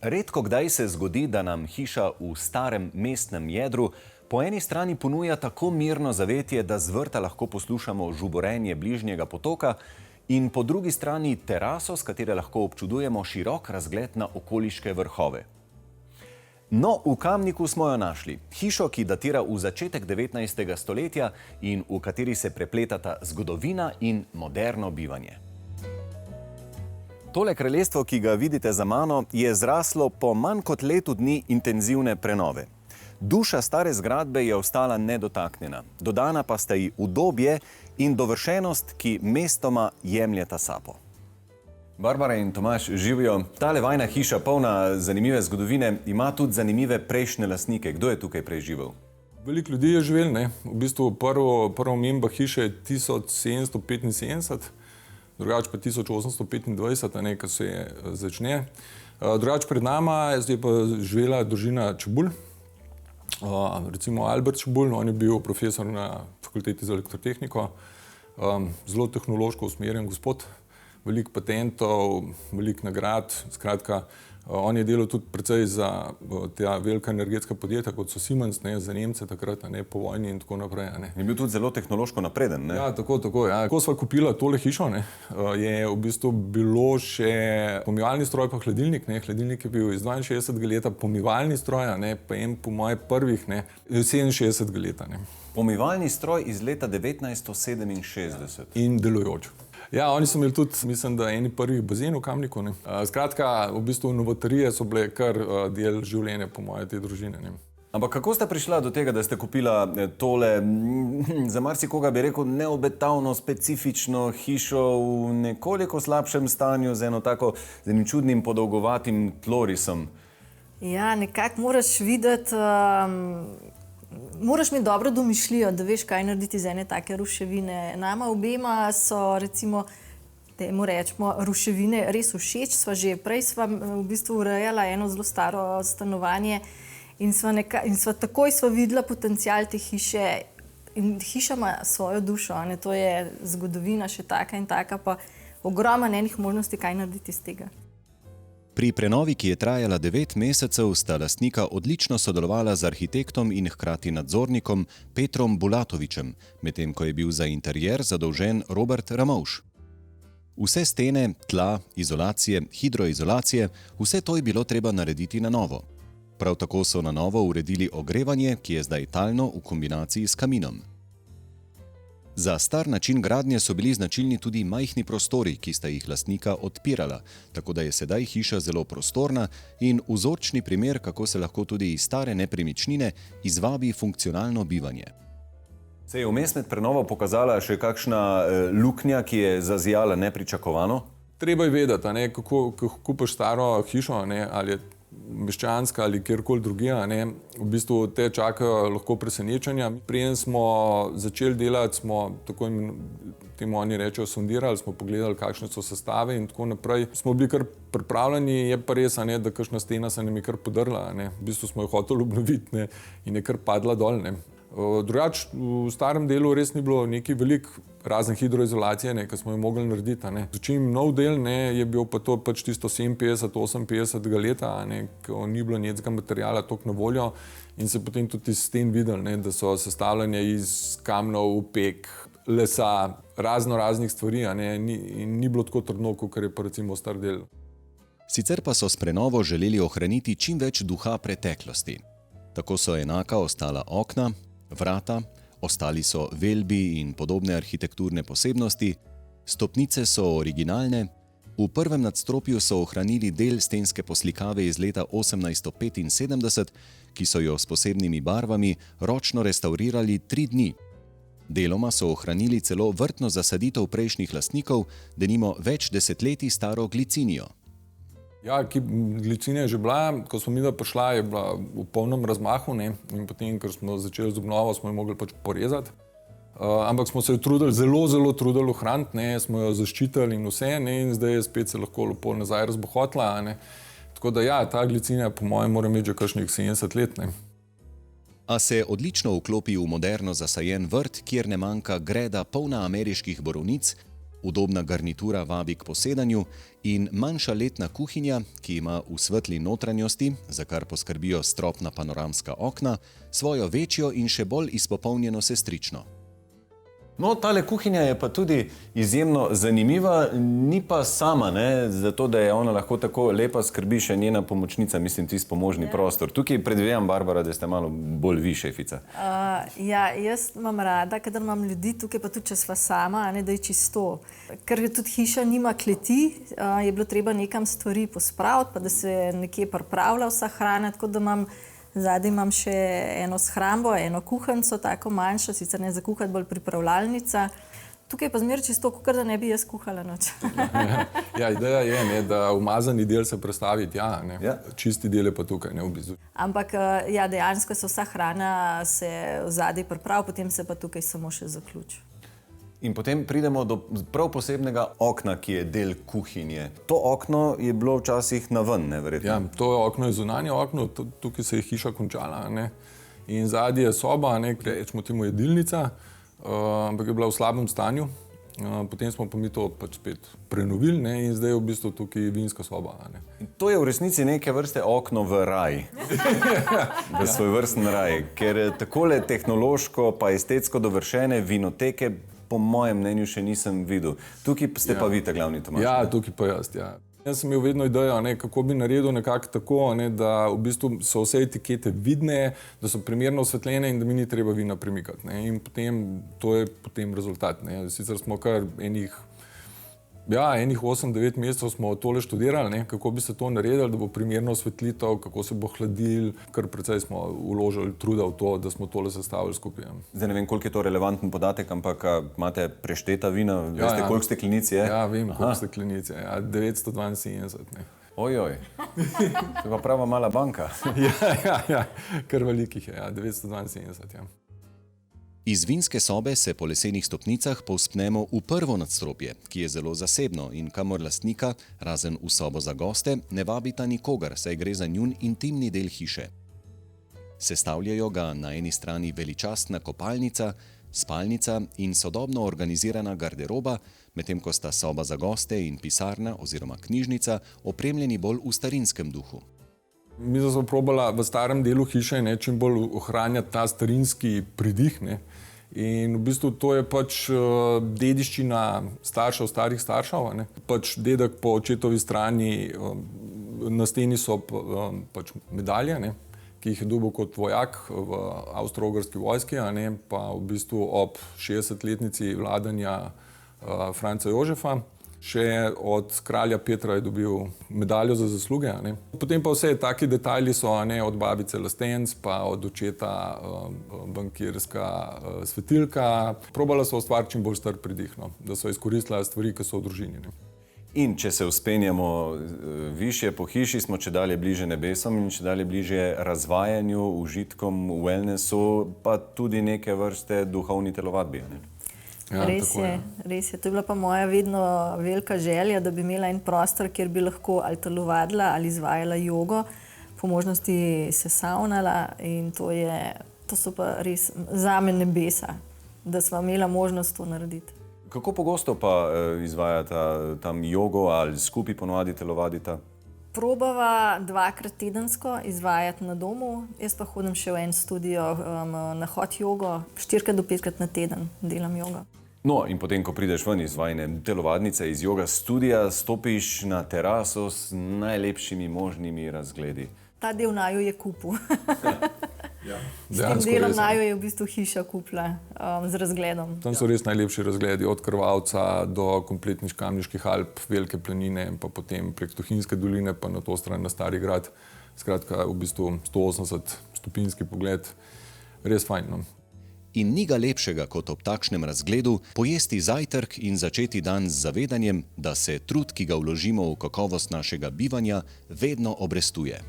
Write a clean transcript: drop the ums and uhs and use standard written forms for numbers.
Redko kdaj se zgodi, da nam hiša v starem mestnem jedru po eni strani ponuja tako mirno zavetje, da z vrta lahko poslušamo žuborenje bližnjega potoka, in po drugi strani teraso, s katere lahko občudujemo širok razgled na okoliške vrhove. No, v Kamniku smo jo našli. Hišo, ki datira v začetek 19. stoletja in v kateri se prepletata zgodovina in moderno bivanje. Tole kraljestvo, ki ga vidite za mano, je zraslo po manj kot letu dni intenzivne prenove. Duša stare zgradbe je ostala nedotaknjena, dodana pa sta ji udobje in dovršenost, ki mestoma jemljeta sapo. Barbara in Tomaž, živijo. Tale vajna hiša, polna zanimive zgodovine, ima tudi zanimive prejšnje lastnike. Kdo je tukaj prej živel? Veliko ljudi je živel, ne. V bistvu prva omemba hiše je 1775, drugače pa 1825, ko se začne. Drugače pred nama je pa živela družina Čebulj, recimo Albert Čebulj, on je bil profesor na fakulteti za elektrotehniko, zelo tehnološko usmerjen gospod, veliko patentov, veliko nagrad, skratka, on je delal tudi precej za ta velika energetska podjetja, kot so Siemens, za Nemce takrat, po vojni in tako naprej. Je bil tudi zelo tehnološko napreden, ne? Ja, tako, ja. Ko sva kupila tole hišo, je v bistvu bilo še pomivalni stroj pa hladilnik, Hladilnik je bil iz 62. leta, pomivalni stroj, pa en po moje prvih, 67. leta, Pomivalni stroj iz leta 1967. In delujoč. Ja, oni so imeli tudi, mislim, da eni prvih bazen v Kamniku, Skratka, v bistvu novotarije so bile kar del življenja, po moje, te družine, Ampak kako sta prišla do tega, da ste kupila tole, za marsikoga bi rekel, neobetavno, specifično hišo v nekoliko slabšem stanju, z enim čudnim podolgovatim tlorisom? Ja, nekako moraš videti, moraš imeti dobro domišljijo, da veš, kaj narediti iz ene take ruševine. Nama obema so, recimo, temu rečemo, ruševine res všeč. Prej sva v bistvu urejala eno zelo staro stanovanje in takoj sva videla potencial te hiše. In hiša ima svojo dušo, to je zgodovina še taka in taka, pa ogromno enih možnosti, kaj narediti iz tega. Pri prenovi, ki je trajala 9 mesecev, sta lastnika odlično sodelovala z arhitektom in hkrati nadzornikom Petrom Bulatovičem, medtem ko je bil za interjer zadolžen Robert Ramovš. Vse stene, tla, izolacije, hidroizolacije, vse to je bilo treba narediti na novo. Prav tako so na novo uredili ogrevanje, ki je zdaj talno v kombinaciji s kaminom. Za star način gradnje so bili značilni tudi majhni prostori, ki sta jih lastnika odpirala, tako da je sedaj hiša zelo prostorna in vzorčni primer, kako se lahko tudi iz stare nepremičnine izvabi funkcionalno bivanje. Se je vmes med prenovo pokazala še kakšna luknja, ki je zazijala nepričakovano? Treba je vedeti, kako kupiš staro hišo, ali je meščanska ali kjerkoli drugija, v bistvu te čakajo lahko presenečenja. Preden smo začeli delati, smo, tako temu oni rečejo, sondirali, smo pogledali, kakšne so sestave in tako naprej. Smo bili kar pripravljeni, je pa res, da kakšna stena se nam je kar podrla, V bistvu smo jo hoteli obnoviti, in je kar padla dol, Drugače, v starem delu res ni bilo nekaj veliko, razen hidroizolacije, ki smo jo mogli narediti, Začim nov del, je bil pa to pač tisto 57-58. leta, ko ni bilo nekega materijala toliko na voljo in se potem tudi iz sten videli, da so sestavljene iz kamnov, opek, lesa, raznih stvari, in ni bilo tako trdno, kot je pa recimo star del. Sicer pa so s prenovo želeli ohraniti čim več duha preteklosti. Tako so enaka ostala okna, vrata, ostali so velbi in podobne arhitekturne posebnosti, stopnice so originalne, v prvem nadstropju so ohranili del stenske poslikave iz leta 1875, ki so jo s posebnimi barvami ročno restavrirali 3 dni. Deloma so ohranili celo vrtno zasaditev prejšnjih lastnikov, denimo več desetletij staro glicinijo. Ja, glicina je že bila, ko smo mi prišla, je bila v polnem razmahu, in potem, ker smo začeli z obnovo, smo jo mogli pač porezati. Ampak smo se jo trudili, zelo trudili ohraniti, smo jo zaščitili in vse, in zdaj je spet se lahko lepo nazaj razbohotila, Tako da ja, ta glicina, po mojem, mora imeti že kakšnih 70 let, A se odlično vklopi v moderno zasajen vrt, kjer ne manjka greda polna ameriških borovnic, udobna garnitura vabi k posedanju in manjša letna kuhinja, ki ima v svetli notranjosti, za kar poskrbijo stropna panoramska okna, svojo večjo in še bolj izpopolnjeno sestrično. No, tale kuhinja je pa tudi izjemno zanimiva, ni pa sama, ne, zato da je ona lahko tako lepa, skrbi še njena pomočnica, mislim, tisti pomožni prostor. Tukaj predvidevam, Barbara, da ste malo bolj vi, šefica. Ja, jaz imam rada, kadar imam ljudi tukaj, pa tudi če sva sama, a ne, da je čisto. Ker tudi hiša nima kleti, je bilo treba nekam stvari pospraviti, pa da se nekje pripravlja vsa hrana, tako da zadaj imam še eno shrambo, eno kuhanco, tako manjšo, sicer ne za kuhati, bolj pripravljalnica. Tukaj pa zmeraj čisto, kakor da ne bi jaz kuhala noč. Ja, ideja je, ne, da umazani del se prestavi tja, ne. Čisti del je pa tukaj, ne v blizu. Ampak ja, dejansko se vsa hrana se zadaj pripravi, potem se pa tukaj samo še zaključi. In potem pridemo do prav posebnega okna, ki je del kuhinje. To okno je bilo včasih naven, ne, verjetno? Ja, to okno je zunanje okno, tukaj se je hiša končala, ne. In zadnji je soba, ne, rečemo temu jedilnica, ampak je bila v slabem stanju. Potem smo pa mi to pač spet prenovili, ne, in zdaj je v bistvu tukaj vinska soba, ne. To je v resnici neke vrste okno v raj. V svojvrsten raj, ker takole tehnološko pa estetsko dovršene vinoteke po mojem mnenju še nisem videl. Tukaj ste pa vi ta glavni Tomaž. Ja, tukaj pa jaz, ja. Jaz sem imel vedno idejo, ne, kako bi naredil nekako tako, ne, da v bistvu so vse etikete vidne, da so primerno osvetljene in da mi ni treba vina premikati, ne. In potem, to je potem rezultat, ne. Sicer smo kar enih 8-9 mesecev smo tole študirali, ne, kako bi se to naredili, da bo primerno osvetlitev, kako se bo hladil, kar precej smo vložili truda v to, da smo tole sestavili skupaj. Zdaj ne vem, koliko je to relevanten podatek, ampak imate prešteta vina, veste, koliko steklenic je? Ja, vem, koliko steklenic je, 972, ne. Ojoj, to je pa prava mala banka. Ja, kar velikih je, 972, ja. Iz vinske sobe se po lesenih stopnicah povzpnemo v prvo nadstropje, ki je zelo zasebno in kamor lastnika, razen v sobo za goste, ne vabita nikogar, saj gre za njun intimni del hiše. Sestavljajo ga na eni strani veličastna kopalnica, spalnica in sodobno organizirana garderoba, medtem ko sta soba za goste in pisarna oziroma knjižnica opremljeni bolj v starinskem duhu. Mi smo probali v starem delu hiše, ne, čim bolj ohranjati ta starinski pridih, ne. In v bistvu to je pač dediščina starih staršev, ne. Pač dedek po očetovi strani, na steni so pač medalje, ne, ki jih je dobil kot vojak v Avstro-Ogrski vojski, ne, pa v bistvu ob 60-letnici vladanja Franca Jožefa. Še od kralja Petra je dobil medaljo za zasluge, ne. Potem pa vse taki detajli so, ne, od babice lastenc, pa od očeta bankirska svetilka. Probala so ustvariti čim bolj star pridih, no, da so izkoristila stvari, ki so v družini, ne. In če se vzpenjamo višje po hiši, smo čedalje bliže nebesom in čedalje bliže razvajanju, užitkom, wellnessu, pa tudi neke vrste duhovni telovadbi, ne. Ja, res je. To je bila pa moja vedno velika želja, da bi imela en prostor, kjer bi lahko ali telovadila ali izvajala jogo, po možnosti se savnala in to so pa res zame nebesa, da sva imela možnost to narediti. Kako pogosto pa izvajata tam jogo ali skupaj ponovadi telovadita? Probava 2-krat tedensko izvajati na domu, jaz pa hodim še v en studio na hot jogo, 4 do 5 na teden delam jogo. No, in potem, ko prideš ven iz vajine telovadnice, iz joga studija, stopiš na teraso s najlepšimi možnimi razgledi. Ta del naju je kupil. S tem Dejansko delom res, naju je v bistvu hiša kupila z razgledom. tam so res najlepši razgledi, od Krvavca do kompletnih Kamniških Alp, Velike planine, pa potem prek Tuhinjske doline, pa na to stran na Stari grad. Skratka, v bistvu 180-stopinjski pogled, res fajn, no. In ni ga lepšega kot ob takšnem razgledu pojesti zajtrk in začeti dan z zavedanjem, da se trud, ki ga vložimo v kakovost našega bivanja, vedno obrestuje.